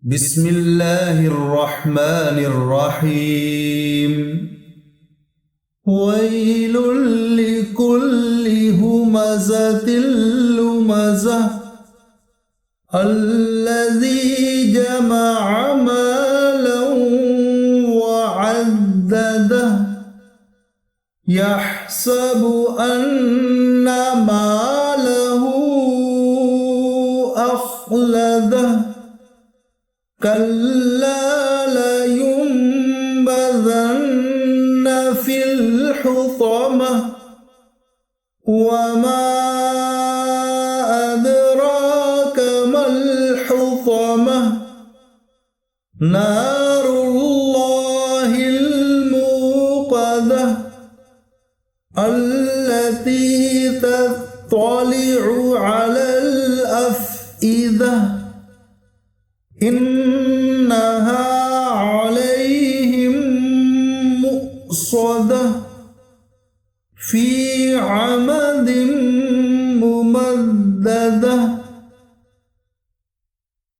بسم الله الرحمن الرحيم. ويل لكل همزة لمزة الذي جمع مالا وعدده يحسب أن ماله أخلده كلا لينبذن في الحطمة وما أدراك ما الحطمة نار الله الموقدة التي تطلع على الأفئدة إنها عليهم مؤصدة في عمد ممددة.